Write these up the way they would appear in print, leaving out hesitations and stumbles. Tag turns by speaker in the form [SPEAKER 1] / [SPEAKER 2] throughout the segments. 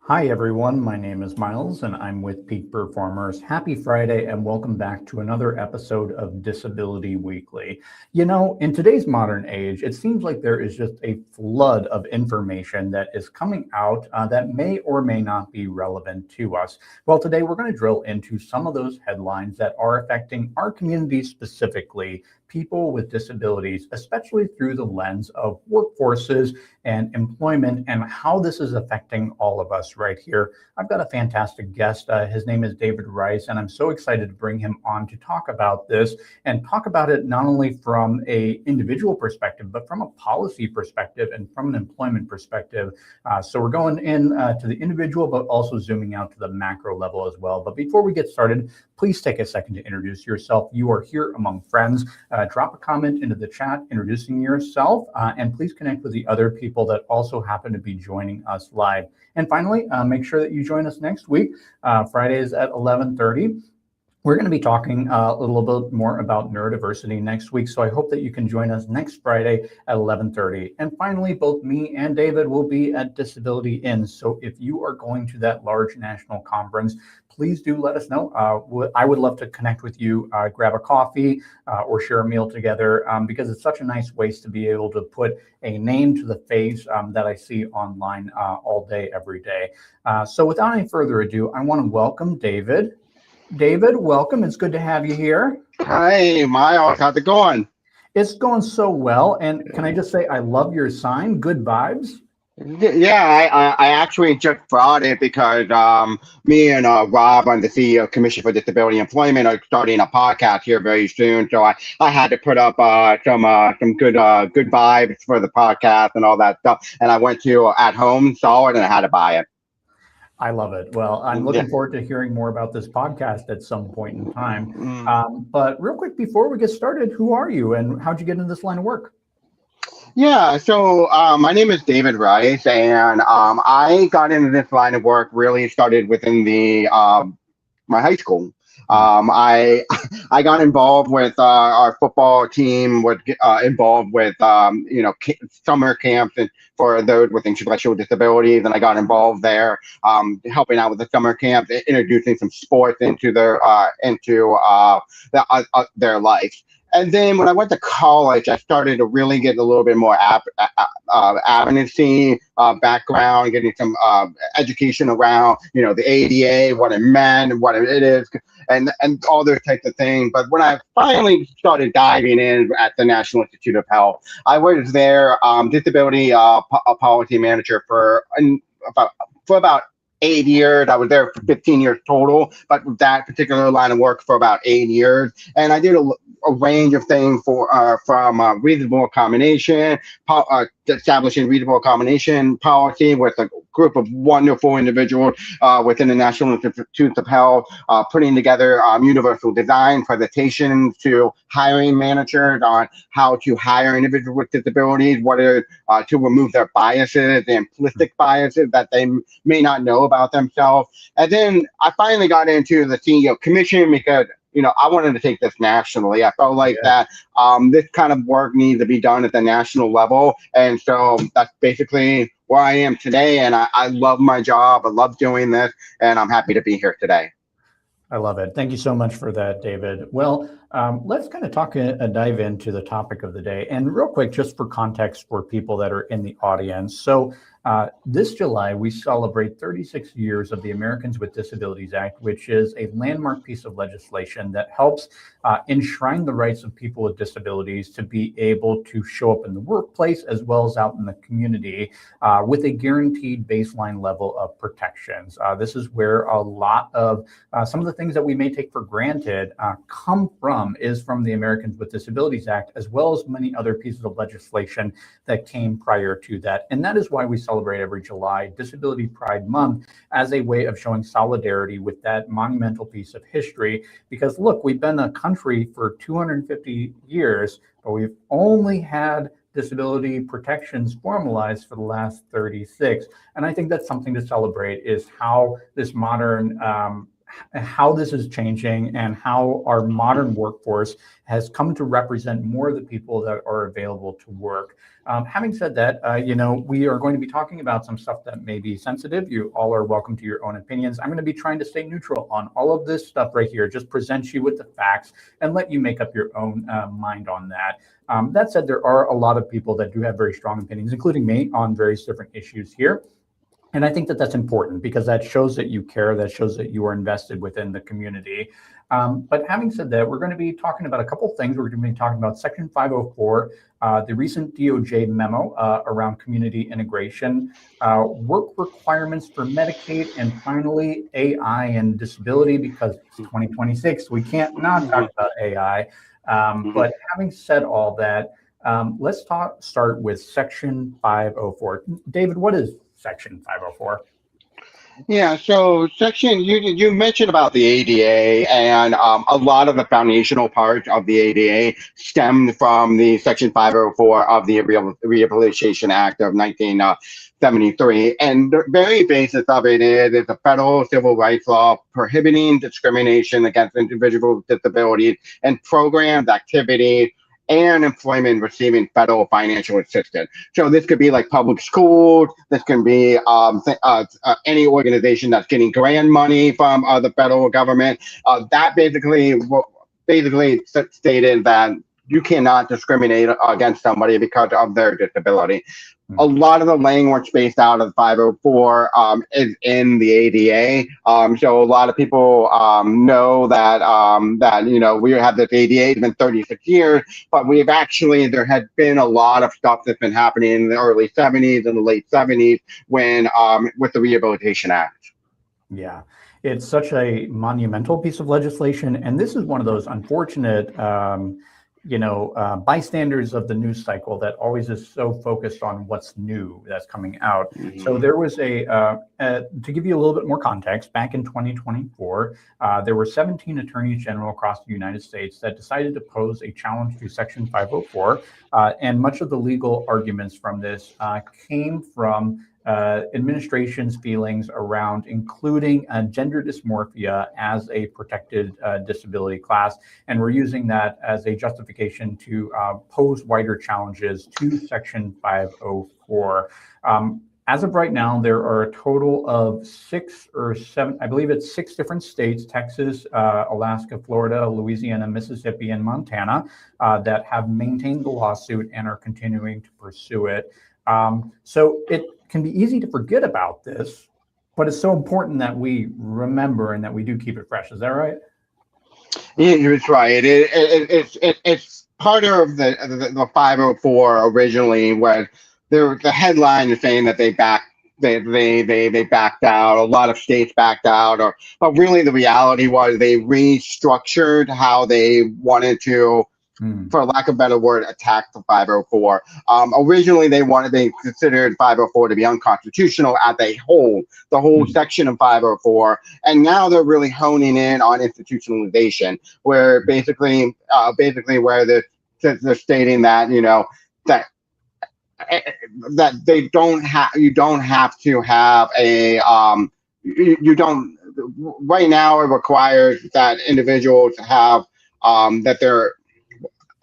[SPEAKER 1] Hi, everyone. My name is Miles, and I'm with Peak Performers. Happy Friday, and welcome back to another episode of Disability Weekly. You know, in today's modern age, it seems like there is just a flood of information that is coming out that may or may not be relevant to us. Well, today we're going to drill into some of those headlines that are affecting our community specifically, people with disabilities, especially through the lens of workforces and employment and how this is affecting all of us right here. I've got a fantastic guest. His name is David Rice, and I'm so excited to bring him on to talk about this and talk about it not only from a individual perspective, but from a policy perspective and from an employment perspective. So we're going in to the individual, but also zooming out to the macro level as well. But before we get started, please take a second to introduce yourself. You are here among friends. Drop a comment into the chat introducing yourself, and please connect with the other people that also happen to be joining us live. And finally, make sure that you join us next week, Fridays at 11:30. We're going to be talking a little bit more about neurodiversity next week, so I hope that you can join us next Friday at 11:30. And finally, both me and David will be at Disability In, so if you are going to that large national conference, please do let us know. I would love to connect with you, grab a coffee or share a meal together, because it's such a nice ways to be able to put a name to the face that I see online all day, every day. So without any further ado, I want to welcome David. David, welcome. It's good to have you here.
[SPEAKER 2] Hi, Miles. How's it going?
[SPEAKER 1] It's going so well. And can I just say, I love your sign. Good vibes.
[SPEAKER 2] Yeah, I actually just brought it because me and Rob, I'm the CEO of Commission for Disability Employment, are starting a podcast here very soon. So I had to put up some good vibes for the podcast and all that stuff. And I went to at home, saw it, and I had to buy it.
[SPEAKER 1] I love it. Well, I'm
[SPEAKER 2] Yeah.
[SPEAKER 1] looking forward to hearing more about this podcast at some point in time.
[SPEAKER 2] Mm.
[SPEAKER 1] But real quick, before we get started, who are you and how'd you get into this line of work?
[SPEAKER 2] Yeah, so my name is David Rice, and I got into this line of work really started within the my high school. I I got involved with our football team. Was involved with summer camps and for those with intellectual disabilities, and I got involved there, helping out with the summer camps, introducing some sports into their life. And then when I went to college, I started to really get a little bit more advocacy background, getting some education around, the ADA, what it meant, and what it is, and all those types of things. But when I finally started diving in at the National Institute of Health, I was their disability policy manager for about 8 years. I was there for 15 years total, but with that particular line of work for about 8 years. And I did a range of things from reasonable accommodation, establishing reasonable accommodation policy with a group of wonderful individuals within the National Institutes of Health, putting together universal design presentations to hiring managers on how to hire individuals with disabilities, to remove their biases, the implicit biases that they may not know about themselves. And then I finally got into the CEO commission because I wanted to take this nationally. I felt like that this kind of work needs to be done at the national level. And so that's basically where I am today. And I love my job. I love doing this. And I'm happy to be here today.
[SPEAKER 1] I love it. Thank you so much for that, David. Well, let's kind of dive into the topic of the day. And real quick, just for context for people that are in the audience. So this July, we celebrate 36 years of the Americans with Disabilities Act, which is a landmark piece of legislation that helps enshrine the rights of people with disabilities to be able to show up in the workplace as well as out in the community with a guaranteed baseline level of protections. This is where a lot of some of the things that we may take for granted come from the Americans with Disabilities Act, as well as many other pieces of legislation that came prior to that. And that is why we celebrate every July Disability Pride Month as a way of showing solidarity with that monumental piece of history. Because look, we've been a country for 250 years, but we've only had disability protections formalized for the last 36. And I think that's something to celebrate, is how this modern how this is changing and how our modern workforce has come to represent more of the people that are available to work. Having said that, we are going to be talking about some stuff that may be sensitive. You all are welcome to your own opinions. I'm going to be trying to stay neutral on all of this stuff right here, just present you with the facts and let you make up your own mind on that. That said, there are a lot of people that do have very strong opinions, including me, on various different issues here. And I think that that's important because that shows that you care, that shows that you are invested within the community. But having said that, we're going to be talking about a couple things. We're going to be talking about Section 504, the recent DOJ memo around community integration, work requirements for Medicaid, and finally, AI and disability, because it's 2026. We can't not talk about AI. But having said all that, let's start with Section 504. David, what is Section 504?
[SPEAKER 2] Yeah, so section you mentioned about the ADA, and a lot of the foundational parts of the ADA stemmed from the Section 504 of the Rehabilitation Act of 1973, and the very basis of it is a federal civil rights law prohibiting discrimination against individuals with disabilities and programs, activities, and employment receiving federal financial assistance. So this could be like public schools. This can be any organization that's getting grant money from the federal government. That basically stated that you cannot discriminate against somebody because of their disability. A lot of the language based out of 504 is in the ADA. So a lot of people know that we have this ADA. It's been 36 years, but there had been a lot of stuff that's been happening in the early 70s and the late 70s when with the Rehabilitation Act.
[SPEAKER 1] Yeah, it's such a monumental piece of legislation, and this is one of those unfortunate bystanders of the news cycle that always is so focused on what's new that's coming out. Mm-hmm. So there was to give you a little bit more context, back in 2024, there were 17 attorneys general across the United States that decided to pose a challenge to Section 504. And much of the legal arguments from this came from administration's feelings around including gender dysmorphia as a protected disability class. And we're using that as a justification to pose wider challenges to Section 504. As of right now, there are a total of 6 or 7, I believe it's 6 different states, Texas, Alaska, Florida, Louisiana, Mississippi, and Montana, that have maintained the lawsuit and are continuing to pursue it. So it can be easy to forget about this, but it's so important that we remember and that we do keep it fresh. Is that right?
[SPEAKER 2] Yeah, you're right. It's part of the 504 originally, where the headline is saying that they backed out. A lot of states backed out, but really the reality was they restructured how they wanted to, for lack of a better word, attack the 504. Originally, they considered 504 to be unconstitutional as a whole, the whole section of 504, and now they're really honing in on institutionalization, where basically where they're stating that that they don't have, you don't have to have a you don't, right now it requires that individuals have that they're,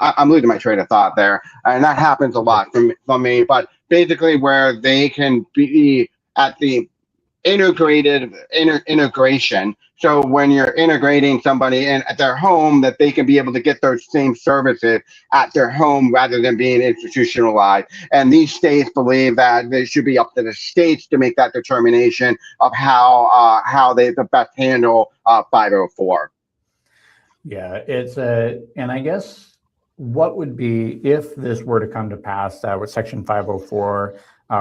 [SPEAKER 2] I'm losing my train of thought there, and that happens a lot for me. But basically, where they can be at the integration. So when you're integrating somebody in at their home, that they can be able to get those same services at their home rather than being institutionalized. And these states believe that it should be up to the states to make that determination of how they the best handle 504.
[SPEAKER 1] Yeah, and I guess what would be, if this were to come to pass, that with Section 504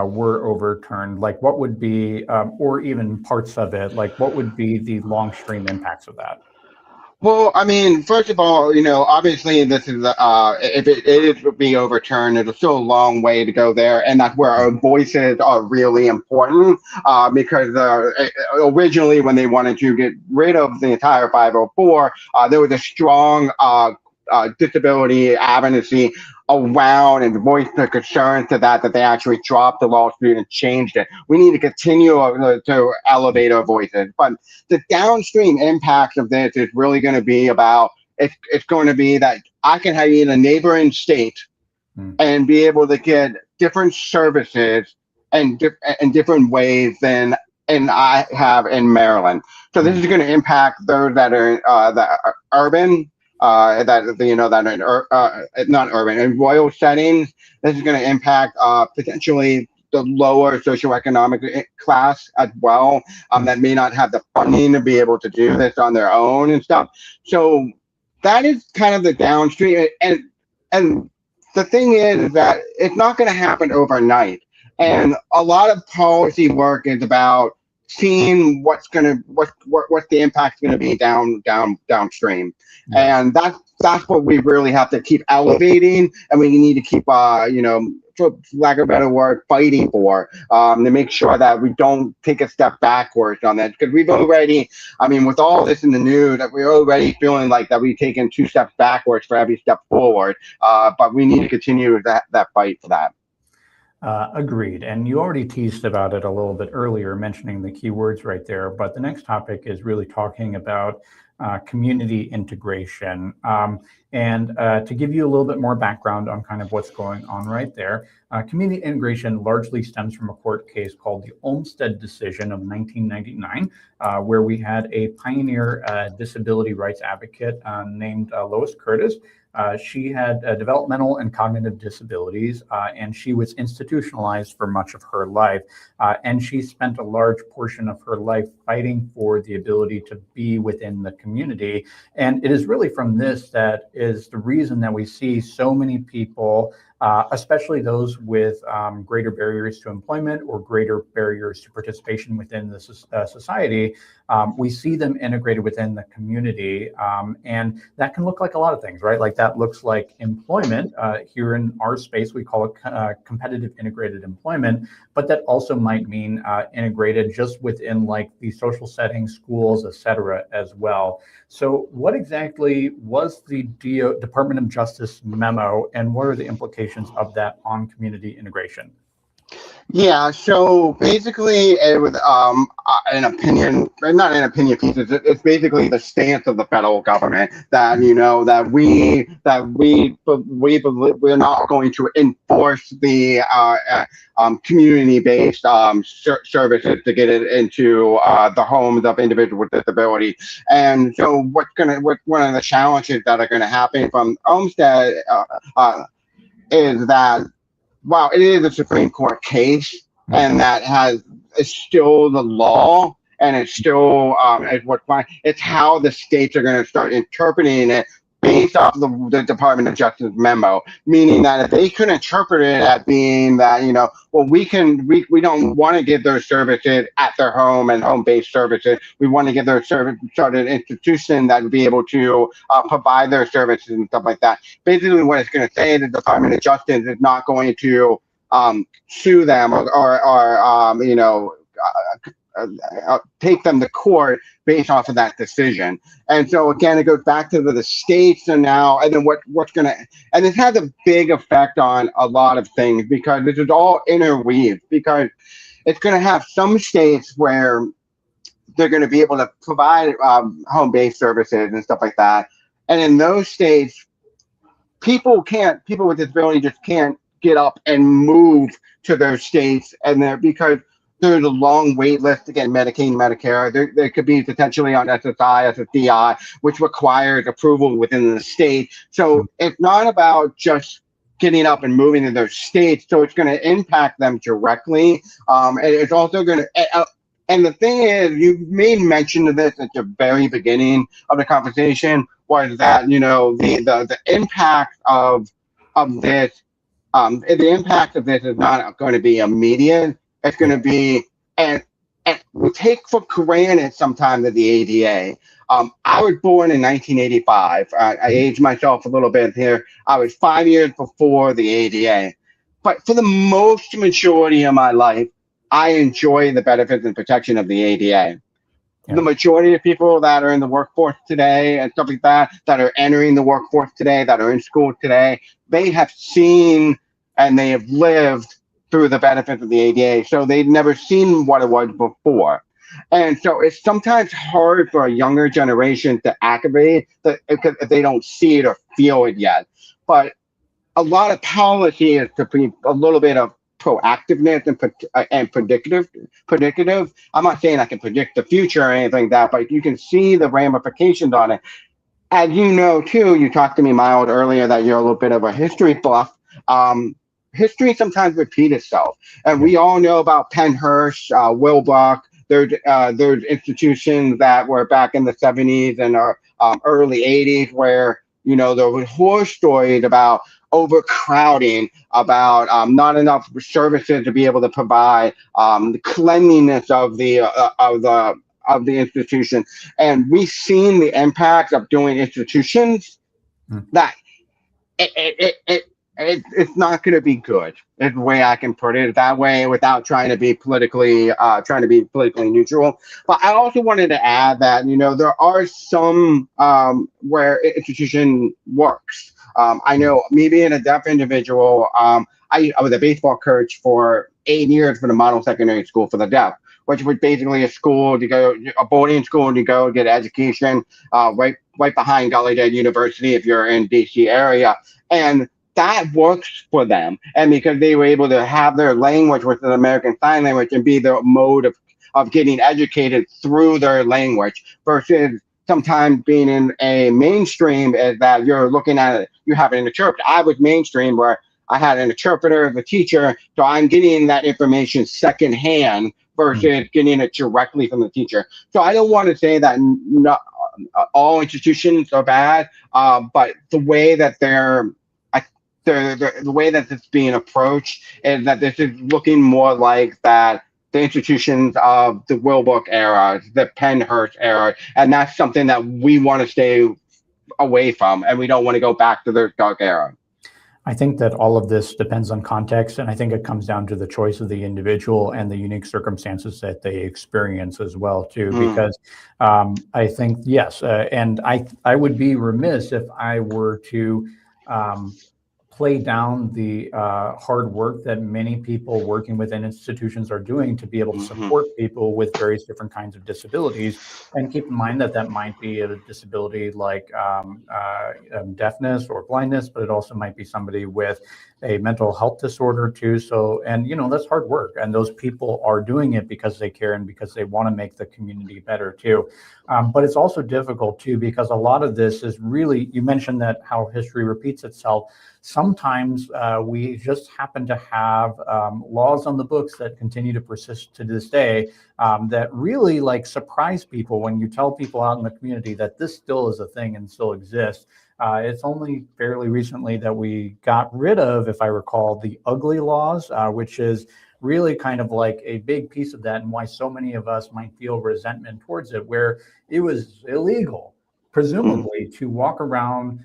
[SPEAKER 1] were overturned, like what would be, or even parts of it, like what would be the long stream impacts of that?
[SPEAKER 2] Well, I mean, first of all, obviously this is if it is being overturned, it's still a long way to go there, and that's where our voices are really important. Because originally, when they wanted to get rid of the entire 504, there was a strong disability advocacy around and voice their concerns to that they actually dropped the lawsuit and changed it. We need to continue to elevate our voices. But the downstream impacts of this is really going to be about it's going to be that I can have you in a neighboring state and be able to get different services and in different ways than and I have in Maryland. So this is going to impact those that are urban, that you know that are not urban in rural settings. This is going to impact potentially the lower socioeconomic class as well, that may not have the funding to be able to do this on their own and stuff. So that is kind of the downstream, and the thing is that it's not going to happen overnight. And a lot of policy work is about seeing what's the impact going to be downstream, and that's what we really have to keep elevating, and we need to keep for lack of a better word, fighting for, to make sure that we don't take a step backwards on that, because we've already, I mean, with all this in the news, that we're already feeling like that we've taken 2 steps backwards for every step forward, but we need to continue that fight for that.
[SPEAKER 1] Agreed. And you already teased about it a little bit earlier, mentioning the key words right there. But the next topic is really talking about community integration. And to give you a little bit more background on kind of what's going on right there, community integration largely stems from a court case called the Olmstead decision of 1999, where we had a pioneer disability rights advocate named Lois Curtis. She had developmental and cognitive disabilities, and she was institutionalized for much of her life. And she spent a large portion of her life fighting for the ability to be within the community. And it is really from this that is the reason that we see so many people, especially those with greater barriers to employment or greater barriers to participation within the society. We see them integrated within the community, and that can look like a lot of things, right? Like that looks like employment. Here in our space, we call it competitive integrated employment, but that also might mean integrated just within like the social settings, schools, et cetera, as well. So what exactly was the Department of Justice memo, and what are the implications of that on community integration?
[SPEAKER 2] Yeah, so basically it was an opinion, not an opinion piece. It's basically the stance of the federal government that we're not going to enforce the community-based services to get it into the homes of individuals with disability. And so one of the challenges that are going to happen from Olmstead is that, wow, it is a Supreme Court case, and that is still the law, and it's still it's how the states are going to start interpreting it based off the Department of Justice memo, meaning that if they could interpret it as being that, well, we don't want to give those services at their home and home-based services. We want to give their service started an institution that would be able to provide their services and stuff like that. Basically, what it's going to say is the Department of Justice is not going to sue them or take them to court based off of that decision. And so again, it goes back to the states, and then and it has a big effect on a lot of things, because this is all interweaved, because it's going to have some states where they're going to be able to provide home-based services and stuff like that. And in those states, people with disability just can't get up and move to their states, and because there's a long wait list to get Medicaid and Medicare. There could be potentially on SSI, SSDI, which requires approval within the state. So it's not about just getting up and moving to their states. So it's going to impact them directly. And it's also going to, and the thing is, you made mention of this at the very beginning of the conversation, was that, the impact of this, the impact of this is not going to be immediate. It's going to be, and we take for granted sometimes that the ADA. I was born in 1985. I aged myself a little bit here. I was 5 years before the ADA. But for the most majority of my life, I enjoy the benefits and protection of the ADA. the
[SPEAKER 1] Yeah.
[SPEAKER 2] majority of people that are in the workforce today and stuff like that, that are entering the workforce today, that are in school today, they have seen and they have lived through the benefits of the ADA. So they've never seen what it was before. And so it's sometimes hard for a younger generation to activate that if they don't see it or feel it yet. But a lot of policy is to be a little bit of proactiveness and predictive. I'm not saying I can predict the future or anything like that, but you can see the ramifications on it. As you know, too, you talked to me, Miles, earlier that you're a little bit of a history buff. Um, History sometimes repeats itself, and
[SPEAKER 1] Yeah.
[SPEAKER 2] we all know about Pennhurst, Wilbuck. There's institutions that were back in the 70s and early 80s where there were horror stories about overcrowding, about not enough services to be able to provide, the cleanliness of the institution, and we've seen the impact of doing institutions
[SPEAKER 1] Mm.
[SPEAKER 2] that it's not going to be good. Is the way I can put it that way without trying to be politically neutral. But I also wanted to add that there are some where institution works. I know me being a deaf individual. I was a baseball coach for 8 years for the model secondary school for the deaf, which was basically a boarding school to go get education, right behind Gallaudet University if you're in DC area. And that works for them. And because they were able to have their language, which is American Sign Language, and be their mode of getting educated through their language versus sometimes being in a mainstream is that you're looking at it, you have an interpreter. I was mainstream where I had an interpreter, the teacher, so I'm getting that information secondhand
[SPEAKER 1] Mm.
[SPEAKER 2] versus getting it directly from the teacher. So I don't want to say that not all institutions are bad, but the way that the way that it's being approached is that this is looking more like that the institutions of the Wilbook era, the Pennhurst era, and that's something that we want to stay away from, and we don't want to go back to their dark era.
[SPEAKER 1] I think that all of this depends on context, and I think it comes down to the choice of the individual and the unique circumstances that they experience as well, too.
[SPEAKER 2] Mm.
[SPEAKER 1] Because I think yes, and I would be remiss if I were to um, play down the hard work that many people working within institutions are doing to be able to
[SPEAKER 2] Hmm.
[SPEAKER 1] support people with various different kinds of disabilities. And keep in mind that that might be a disability like deafness or blindness, but it also might be somebody with a mental health disorder too. So, and that's hard work. And those people are doing it because they care and because they want to make the community better too. But it's also difficult too, because a lot of this is really, you mentioned that how history repeats itself. Sometimes we just happen to have laws on the books that continue to persist to this day that really like surprise people when you tell people out in the community that this still is a thing and still exists. It's only fairly recently that we got rid of, if I recall, the ugly laws, which is really kind of like a big piece of that, and why so many of us might feel resentment towards it, where it was illegal,
[SPEAKER 2] Mm.
[SPEAKER 1] presumably, to walk around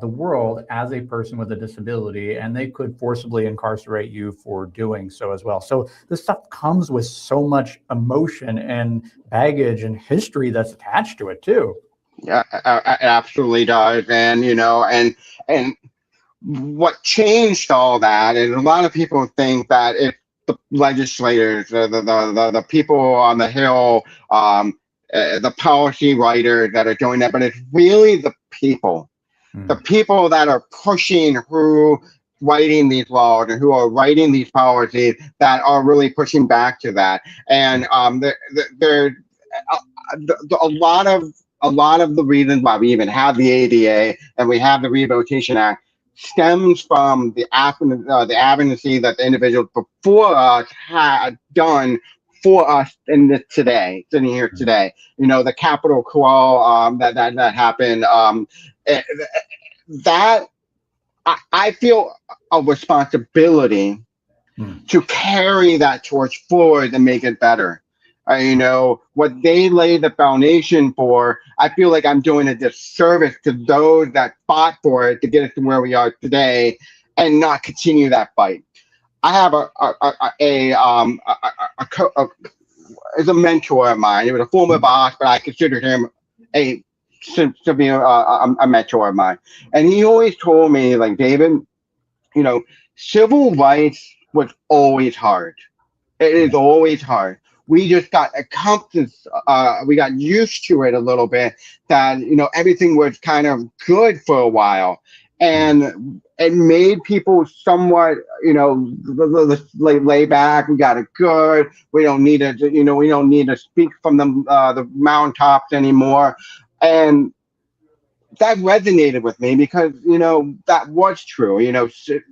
[SPEAKER 1] the world as a person with a disability, and they could forcibly incarcerate you for doing so as well. So this stuff comes with so much emotion and baggage and history that's attached to it too.
[SPEAKER 2] Yeah, it absolutely does. And and what changed all that, and a lot of people think that it's the legislators, the people on the Hill, the policy writers that are doing that, but it's really the
[SPEAKER 1] Mm.
[SPEAKER 2] people that are pushing who writing these laws and who are writing these policies that are really pushing back to that. And there a lot of the reasons why we even have the ADA and we have the Rehabilitation Act stems from the advocacy that the individuals before us had done for us sitting here
[SPEAKER 1] Mm.
[SPEAKER 2] today. The Capitol Crawl that happened. Eh, that I feel a responsibility
[SPEAKER 1] Mm.
[SPEAKER 2] to carry that torch forward and make it better. What they laid the foundation for. I feel like I'm doing a disservice to those that fought for it to get us to where we are today, and not continue that fight. I have a is a mentor of mine. He was a former boss, but I considered him a to be a mentor of mine. And he always told me, like, David, you know, civil rights was always hard. It is always hard. We just got accustomed, we got used to it a little bit, that, everything was kind of good for a while. And it made people somewhat, like lay back. We got it good. We don't need to, we don't need to speak from the mountaintops anymore. And that resonated with me because that was true.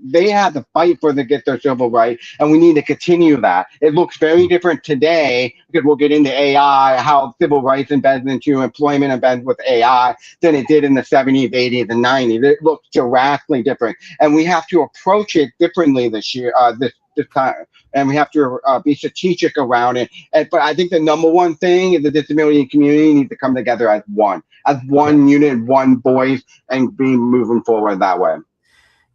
[SPEAKER 2] They had to fight for to get their civil rights, and we need to continue that. It looks very different today because we'll get into AI, how civil rights embeds into employment embeds with AI than it did in the 70s, 80s, and 90s. It looks drastically different, and we have to approach it differently this year. This time, and we have to be strategic around it. But I think the number one thing is the disability community needs to come together as one unit, one voice, and be moving forward that way.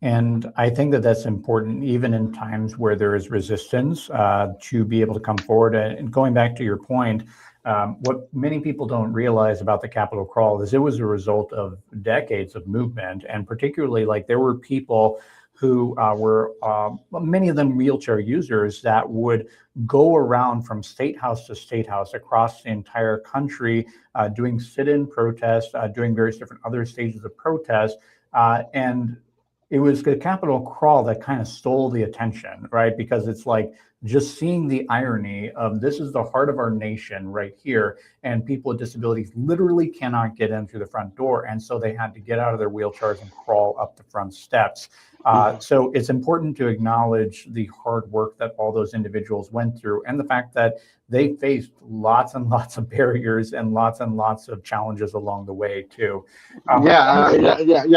[SPEAKER 1] And I think that that's important, even in times where there is resistance, to be able to come forward. And going back to your point, what many people don't realize about the Capitol crawl is it was a result of decades of movement, and particularly, like, there were people who were, many of them wheelchair users, that would go around from state house to state house across the entire country, doing sit-in protests, doing various different other stages of protest. And it was the Capitol crawl that kind of stole the attention, right? Because it's like just seeing the irony of this is the heart of our nation right here, and people with disabilities literally cannot get in through the front door. And so they had to get out of their wheelchairs and crawl up the front steps. So it's important to acknowledge the hard work that all those individuals went through, and the fact that they faced lots and lots of barriers and lots of challenges along the way too.
[SPEAKER 2] Yeah.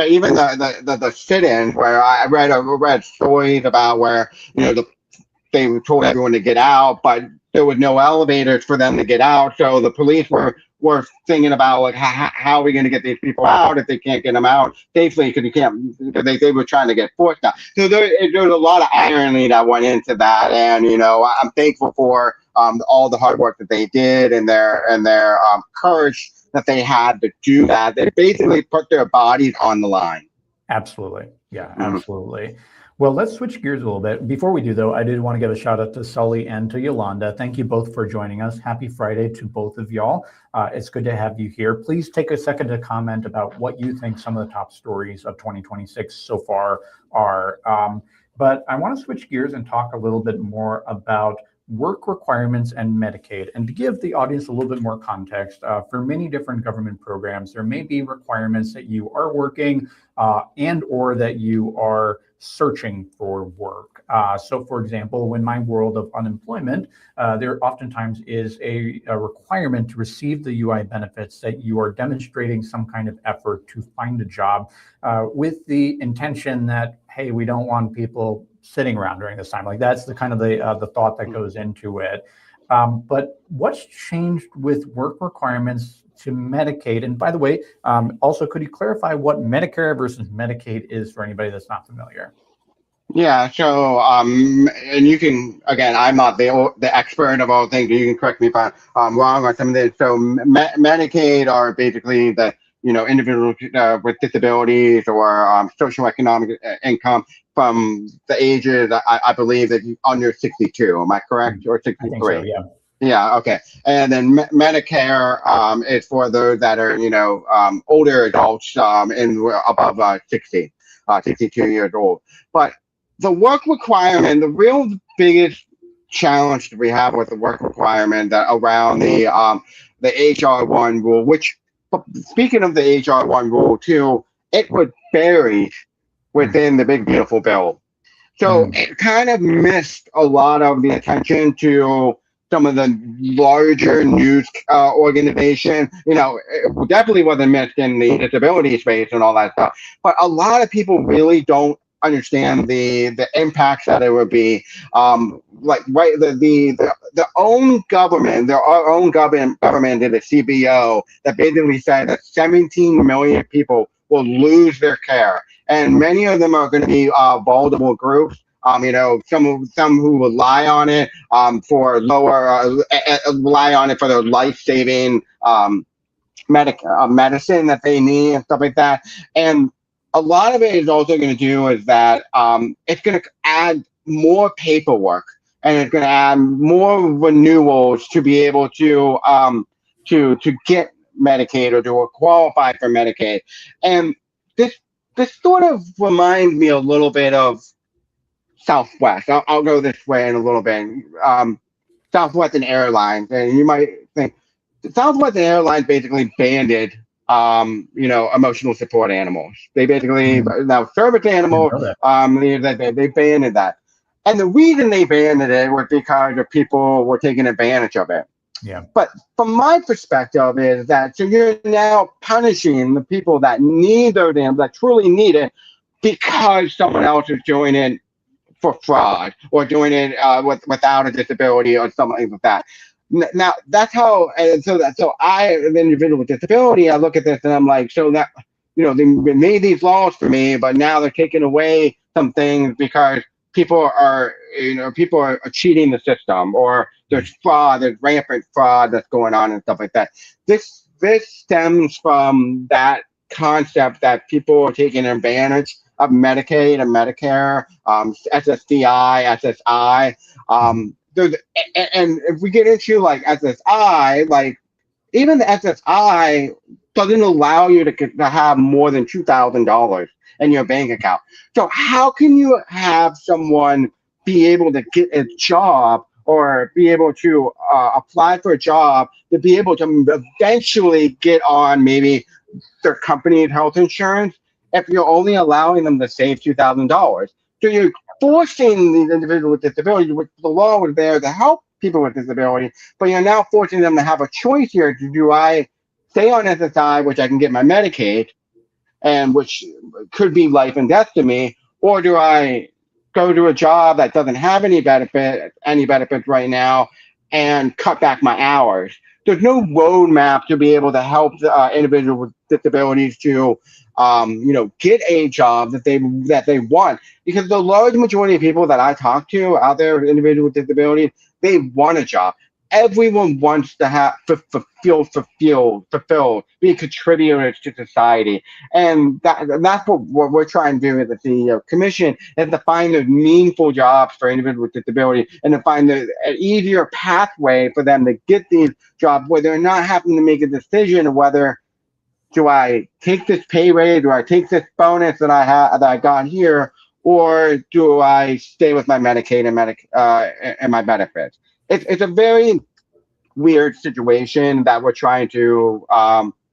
[SPEAKER 2] Even the sit-in where I read stories about where they told everyone to get out, but there was no elevators for them to get out. So the police were thinking about, like, how are we going to get these people out if they can't get them out safely, because they were trying to get forced out. So there's a lot of irony that went into that, and I'm thankful for all the hard work that they did, and their courage that they had to do that. They basically put their bodies on the line.
[SPEAKER 1] Absolutely. Yeah, absolutely. Well, let's switch gears a little bit. Before we do, though, I did want to give a shout out to Sully and to Yolanda. Thank you both for joining us. Happy Friday to both of y'all. It's good to have you here. Please take a second to comment about what you think some of the top stories of 2026 so far are. But I want to switch gears and talk a little bit more about work requirements and Medicaid. And to give the audience a little bit more context, for many different government programs, there may be requirements that you are working and or that you are searching for work. So for example, in my world of unemployment, there oftentimes is a requirement to receive the UI benefits that you are demonstrating some kind of effort to find a job, with the intention that, hey, we don't want people sitting around during this time. Like, that's the kind of the thought that goes into it. But what's changed with work requirements to Medicaid? And by the way, also, could you clarify what Medicare versus Medicaid is for anybody that's not familiar?
[SPEAKER 2] Yeah, so and you can, again, I'm not the expert of all things. You can correct me if I'm wrong on some of this. So Medicaid are basically the individuals with disabilities or socioeconomic income from the ages, I believe, that under 62. Am I correct? Or 63?
[SPEAKER 1] I think so, yeah.
[SPEAKER 2] Yeah, okay. And then Medicare is for those that are, older adults and above 60, 62 years old. But the work requirement, the real biggest challenge that we have with the work requirement around the HR1 rule, which, speaking of the HR1 rule too, it was buried within the big beautiful bill. So it kind of missed a lot of the attention to some of the larger news organizations. It definitely wasn't missed in the disability space and all that stuff. But a lot of people really don't understand the impacts that it would be. The own government, their own government did a CBO that basically said that 17 million people will lose their care, and many of them are going to be vulnerable groups. Some who rely on it for lower rely on it for their life-saving medicine that they need and stuff like that. And a lot of it is also going to do is that it's going to add more paperwork, and it's going to add more renewals to be able to get Medicaid or to qualify for Medicaid. And this this sort of reminds me a little bit of Southwest. I'll go this way in a little bit. Southwestern Airlines, and you might think Southwestern Airlines basically banded, emotional support animals. They basically
[SPEAKER 1] Mhm.
[SPEAKER 2] now service
[SPEAKER 1] Didn't
[SPEAKER 2] animals,
[SPEAKER 1] know that.
[SPEAKER 2] they banded that, and the reason they banded it was because the people were taking advantage of it.
[SPEAKER 1] Yeah.
[SPEAKER 2] But from my perspective, is that so you're now punishing the people that need those animals, that truly need it, because someone else is doing it for fraud or doing it without a disability or something like that. Now that's how, and so I, an individual with disability, I look at this and I'm like, so that they made these laws for me, but now they're taking away some things because people are cheating the system, or there's rampant fraud that's going on and stuff like that. This stems from that concept that people are taking advantage of Medicaid and Medicare, SSDI, SSI.
[SPEAKER 1] Mhm.
[SPEAKER 2] And if we get into like SSI, like even the SSI doesn't allow you to have more than $2,000 in your bank account. So how can you have someone be able to get a job or be able to apply for a job to be able to eventually get on maybe their company's health insurance if you're only allowing them to save $2,000? So you're forcing these individuals with disabilities, which the law was there to help people with disability, but you're now forcing them to have a choice here. Do I stay on SSI, which I can get my Medicaid, and which could be life and death to me, or do I go to a job that doesn't have any benefits right now, and cut back my hours? There's no roadmap to be able to help individuals with disabilities to, get a job that they want. Because the large majority of people that I talk to out there, individuals with disabilities, they want a job. Everyone wants to have fulfilled, be contributors to society, and that's what we're trying to do as the commission, is to find those meaningful jobs for individuals with disability, and to find an easier pathway for them to get these jobs where they're not having to make a decision of whether, do I take this pay raise, do I take this bonus that I got here, or do I stay with my Medicaid and my benefits? It's a very weird situation that we're trying to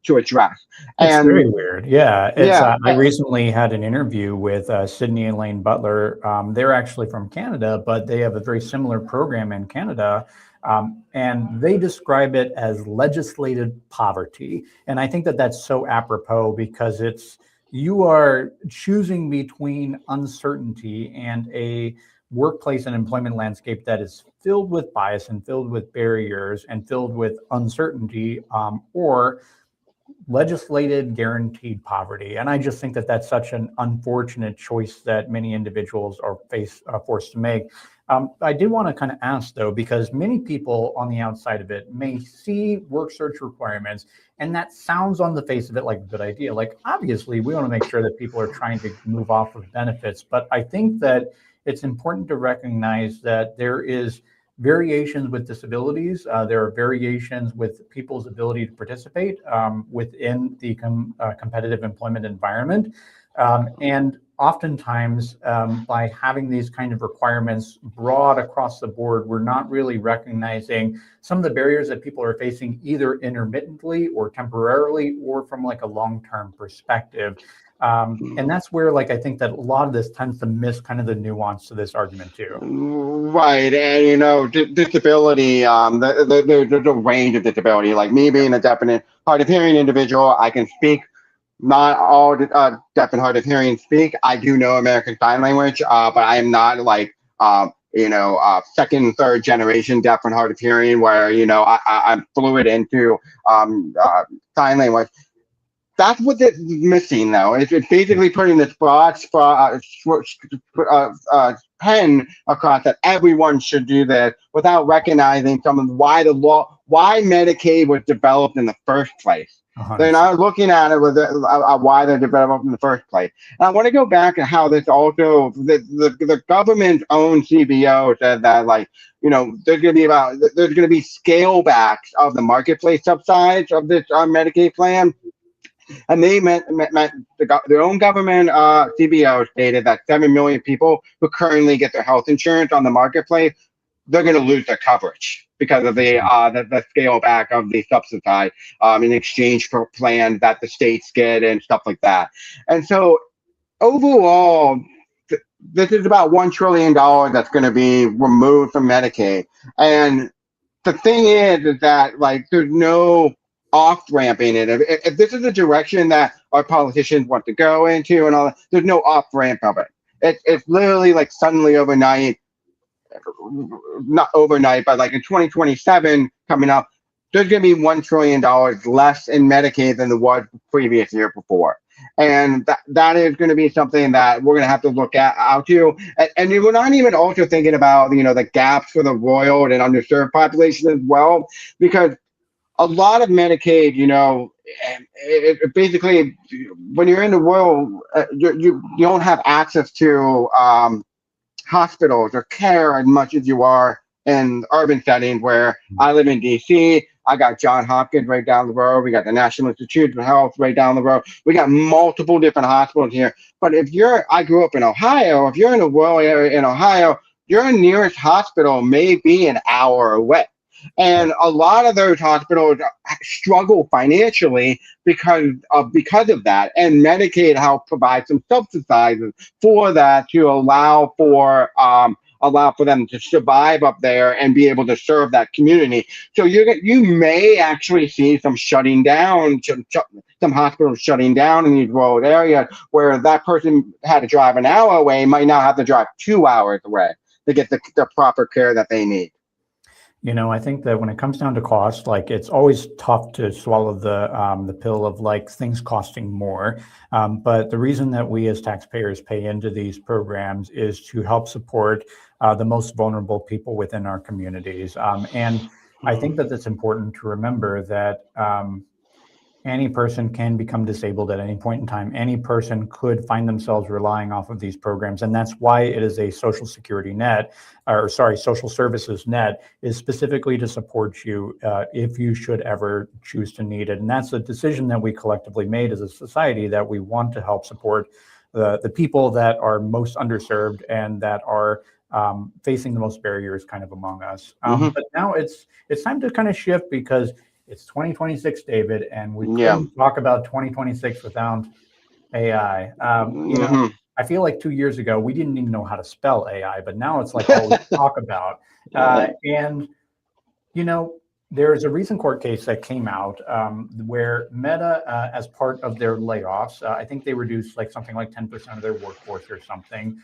[SPEAKER 2] address.
[SPEAKER 1] It's very
[SPEAKER 2] And
[SPEAKER 1] weird. Yeah, it's.
[SPEAKER 2] yeah,
[SPEAKER 1] I recently had an interview with Sydney and Lane Butler. They're actually from Canada, but they have a very similar program in Canada, and they describe it as legislated poverty. And I think that that's so apropos, because you are choosing between uncertainty and a workplace and employment landscape that is filled with bias and filled with barriers and filled with uncertainty, or legislated guaranteed poverty. And I just think that that's such an unfortunate choice that many individuals are forced to make. I did want to kind of ask, though, because many people on the outside of it may see work search requirements, and that sounds on the face of it like a good idea. Like, obviously, we want to make sure that people are trying to move off of benefits, but I think that it's important to recognize that there is variations with disabilities. There are variations with people's ability to participate within the competitive employment environment. And oftentimes, by having these kind of requirements broad across the board, we're not really recognizing some of the barriers that people are facing, either intermittently or temporarily, or from like a long-term perspective. And that's where, like, I think that a lot of this tends to miss kind of the nuance to this argument too.
[SPEAKER 2] right. And disability. There's a range of disability. Like me being a deaf and hard of hearing individual, I can speak. Not all deaf and hard of hearing speak. I do know American Sign Language, but I am not like second, third generation deaf and hard of hearing, where I'm fluid into sign language. That's what it's missing, though. It's basically putting this broad pen across that everyone should do this without recognizing some of why Medicaid was developed in the first place. They're
[SPEAKER 1] 100%.
[SPEAKER 2] not looking at it with why they're developed in the first place. And I want to go back to how this also the government's own CBO said that, like, there's going to be scale backs of the marketplace subsides of this Medicaid plan, and they meant their own government CBO stated that 7 million people who currently get their health insurance on the marketplace, they're going to lose their coverage because of the scale back of the subsidized in exchange for plans that the states get and stuff like that. And so overall, this is about $1 trillion that's going to be removed from Medicaid. And the thing is that, like, there's no off ramping it. If this is the direction that our politicians want to go into and all that, there's no off ramp of it. It's literally like suddenly overnight, not overnight, but like in 2027 coming up, there's going to be $1 trillion less in Medicaid than there was the previous year before. And that is going to be something that we're going to have to look out to. And we're not even also thinking about, the gaps for the rural and underserved population as well, because a lot of Medicaid, basically, when you're in the rural, you don't have access to hospitals or care as much as you are in urban settings. Where I live in DC, I got Johns Hopkins right down the road. We got the National Institute of Health right down the road. We got multiple different hospitals here. But I grew up in Ohio. If you're in a rural area in Ohio, your nearest hospital may be an hour away. And a lot of those hospitals struggle financially because of that. And Medicaid helps provide some subsidizes for that to allow for them to survive up there and be able to serve that community. So you may actually see some shutting down, some hospitals shutting down in these rural areas where that person had to drive an hour away might now have to drive 2 hours away to get the proper care that they need.
[SPEAKER 1] I think that when it comes down to cost, like, it's always tough to swallow the pill of, like, things costing more. But the reason that we as taxpayers pay into these programs is to help support the most vulnerable people within our communities. And I think that it's important to remember that any person can become disabled at any point in time. Any person could find themselves relying off of these programs. And that's why it is a social services net, is specifically to support you if you should ever choose to need it. And that's a decision that we collectively made as a society, that we want to help support the people that are most underserved and that are facing the most barriers kind of among us. But now it's time to kind of shift, because it's 2026, David, and we couldn't talk about 2026 without AI. I feel like 2 years ago, we didn't even know how to spell AI, but now it's like all we talk about. And there's a recent court case that came out where Meta, as part of their layoffs, I think they reduced something like 10% of their workforce or something,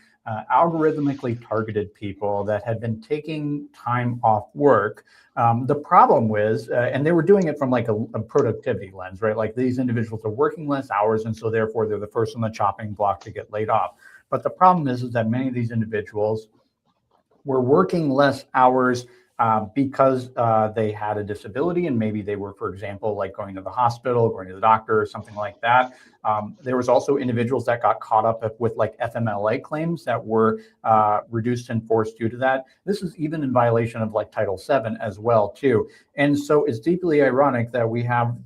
[SPEAKER 1] algorithmically targeted people that had been taking time off work. The problem was, and they were doing it from a productivity lens, right? Like, these individuals are working less hours, and so therefore they're the first on the chopping block to get laid off. But the problem is that many of these individuals were working less hours because they had a disability, and maybe they were, for example, like going to the hospital, going to the doctor, or something like that. There was also individuals that got caught up with FMLA claims that were reduced in force due to that. This is even in violation of Title VII as well, too. And so it's deeply ironic that we have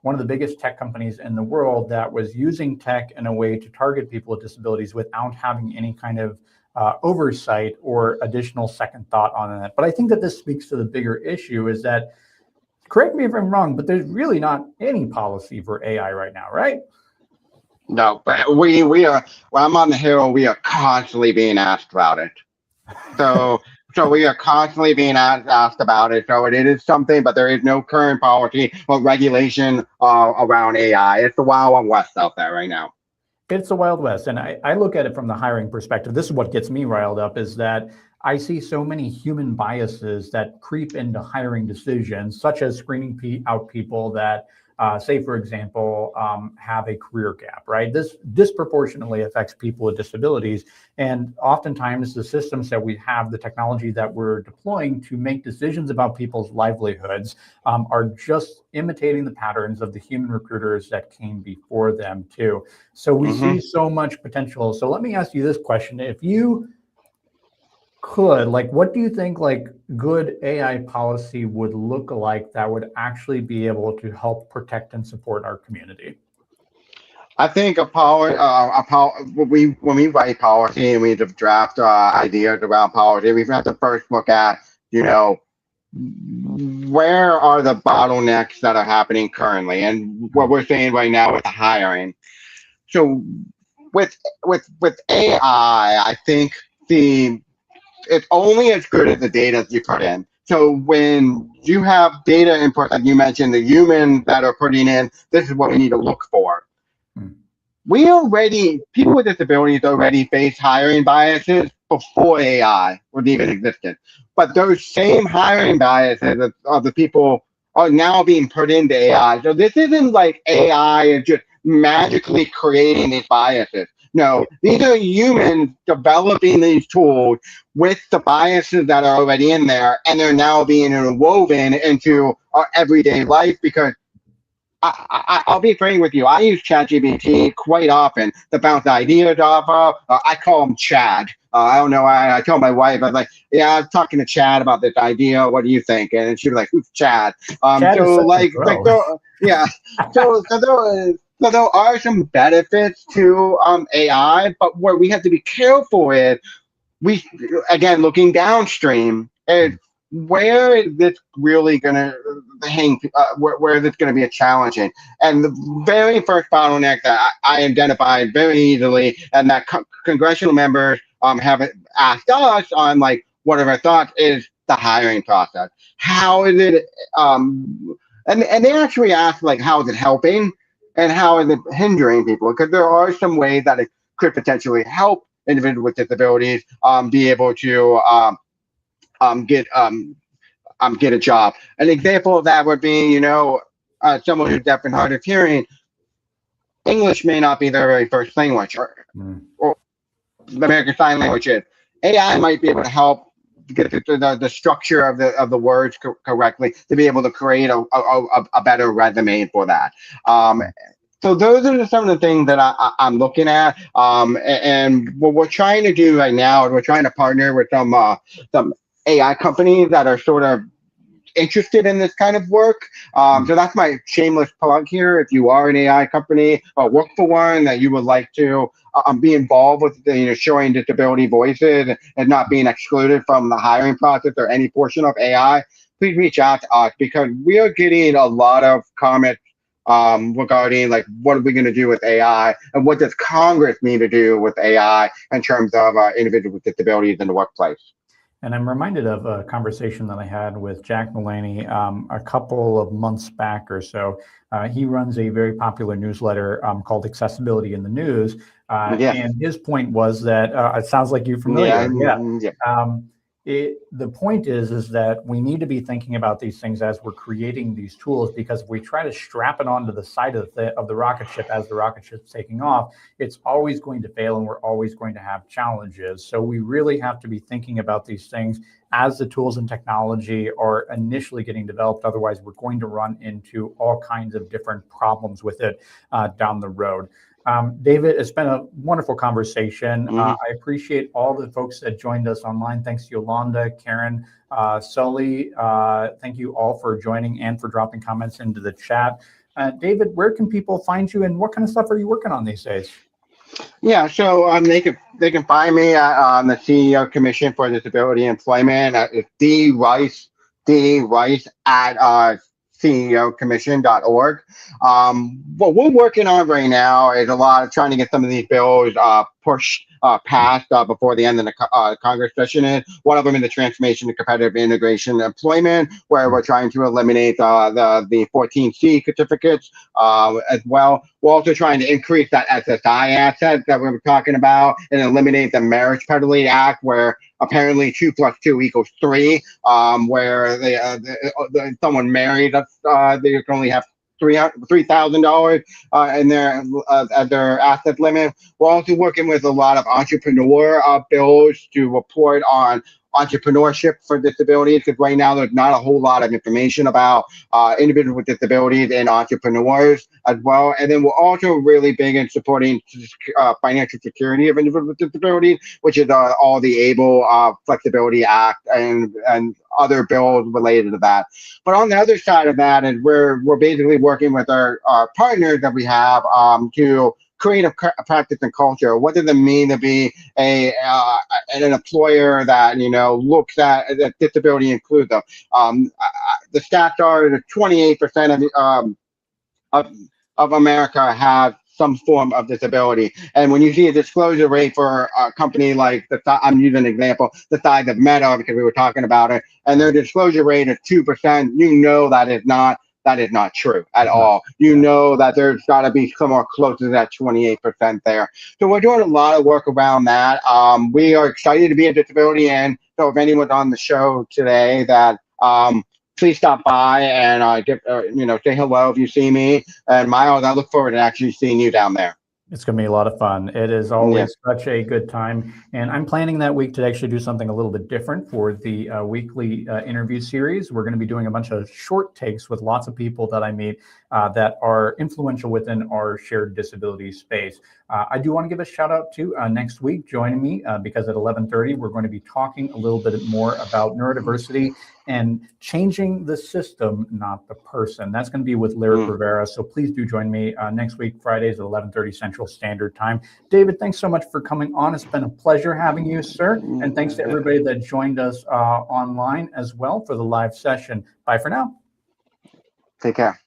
[SPEAKER 1] one of the biggest tech companies in the world that was using tech in a way to target people with disabilities without having any kind of oversight or additional second thought on it. But I think that this speaks to the bigger issue, is that, correct me if I'm wrong, but there's really not any policy for AI right now, right?
[SPEAKER 2] No, but we are, when I'm on the Hill, we are constantly being asked about it. So we are constantly being asked about it. So it is something, but there is no current policy or regulation around AI. It's the Wild West out there right now.
[SPEAKER 1] It's the Wild West. And I look at it from the hiring perspective. This is what gets me riled up, is that I see so many human biases that creep into hiring decisions, such as screening out people that, say, for example, have a career gap, right? This disproportionately affects people with disabilities. And oftentimes, the systems that we have, the technology that we're deploying to make decisions about people's livelihoods are just imitating the patterns of the human recruiters that came before them, too. So we see so much potential. So let me ask you this question. If you could, like, what do you think, like, good AI policy would look like that would actually be able to help protect and support our community?
[SPEAKER 2] I think when we write policy and we draft ideas around policy, we have to first look at, you know, where are the bottlenecks that are happening currently, and what we're saying right now with the hiring. So with AI, I think the it's only as good as the data you put in. So when you have data input, like you mentioned, the humans that are putting in, this is what we need to look for. We already, people with disabilities already face hiring biases before AI would even existed. But those same hiring biases of the people are now being put into AI. So this isn't like AI is just magically creating these biases. No, these are humans developing these tools with the biases that are already in there, and they're now being woven into our everyday life because I'll be frank with you. I use ChatGPT quite often to bounce ideas off of. I call him Chad. I don't know. I told my wife, I was like, "Yeah, I'm talking to Chad about this idea. What do you think?" And she was like, "Who's Chad?"
[SPEAKER 1] Chad is
[SPEAKER 2] So
[SPEAKER 1] such a
[SPEAKER 2] like,
[SPEAKER 1] pro.
[SPEAKER 2] yeah. So there are some benefits to AI, but where we have to be careful is we again looking downstream is where is this really going to hang where is this going to be a challenging, and the very first bottleneck that I identified very easily and that congressional members have asked us on, like, what are our thoughts, is the hiring process. How is it and they actually asked, like, how is it helping and how is it hindering people, because there are some ways that it could potentially help individuals with disabilities be able to get get a job. An example of that would be, someone who's deaf and hard of hearing. English may not be their very first language, or the American Sign Language is. AI might be able to help get the structure of the words correctly to be able to create a better resume for that. So those are some of the things that I'm looking at. And what we're trying to do right now is we're trying to partner with some AI companies that are sort of interested in this kind of work. So that's my shameless plug here. If you are an AI company or work for one that you would like to be involved with, showing disability voices and not being excluded from the hiring process or any portion of AI, please reach out to us, because we are getting a lot of comments regarding, like, what are we going to do with AI and what does Congress need to do with AI in terms of individuals with disabilities in the workplace.
[SPEAKER 1] And I'm reminded of a conversation that I had with Jack Mullaney a couple of months back or so. He runs a very popular newsletter called Accessibility in the News. And his point was that, it sounds like you're familiar. The point is that we need to be thinking about these things as we're creating these tools, because if we try to strap it onto the side of the rocket ship as the rocket ship's taking off, it's always going to fail and we're always going to have challenges. So we really have to be thinking about these things as the tools and technology are initially getting developed. Otherwise, we're going to run into all kinds of different problems with it down the road. David, it's been a wonderful conversation. I appreciate all the folks that joined us online. Thanks to Yolanda, Karen, Sully. Thank you all for joining and for dropping comments into the chat. David, where can people find you and what kind of stuff are you working on these days?
[SPEAKER 2] Yeah, so they can find me at the CEO Commission for Disability Employment. It's D Rice at CEOcommission.org. What we're working on right now is a lot of trying to get some of these bills pushed passed before the end of the Congress session. One of them is the transformation to competitive integration employment, where we're trying to eliminate the 14C certificates as well. We're also trying to increase that SSI asset that we were talking about and eliminate the Marriage Penalty Act, where apparently 2 + 2 = 3, where someone married, they can only have $3,000 in their asset limit. We're also working with a lot of entrepreneur bills to report on entrepreneurship for disabilities, because right now there's not a whole lot of information about individuals with disabilities and entrepreneurs as well. And then we're also really big in supporting financial security of individuals with disabilities, which is all the ABLE Flexibility Act and other bills related to that. But on the other side of that, and we're basically working with our partners that we have to create a practice and culture. What does it mean to be an employer that looks at disability inclusive? The stats are that 28% of of America have some form of disability. And when you see a disclosure rate for a company like I'm using an example, the size of Meta, because we were talking about it, and their disclosure rate is 2%, that is not true at all. You know that there's got to be somewhere close to that 28% there. So we're doing a lot of work around that. We are excited to be a disability, and so if anyone's on the show today that please stop by and say hello if you see me. And Miles, I look forward to actually seeing you down there.
[SPEAKER 1] It's going to be a lot of fun. It is always such a good time. And I'm planning that week to actually do something a little bit different for the weekly interview series. We're going to be doing a bunch of short takes with lots of people that I meet that are influential within our shared disability space. I do want to give a shout out to next week joining me because at 11:30 we're going to be talking a little bit more about neurodiversity and changing the system, not the person. That's going to be with Lyric Rivera. So please do join me next week, Fridays at 11:30 Central Standard Time. David, thanks so much for coming on. It's been a pleasure having you, sir. And thanks to everybody that joined us online as well for the live session. Bye for now.
[SPEAKER 2] Take care.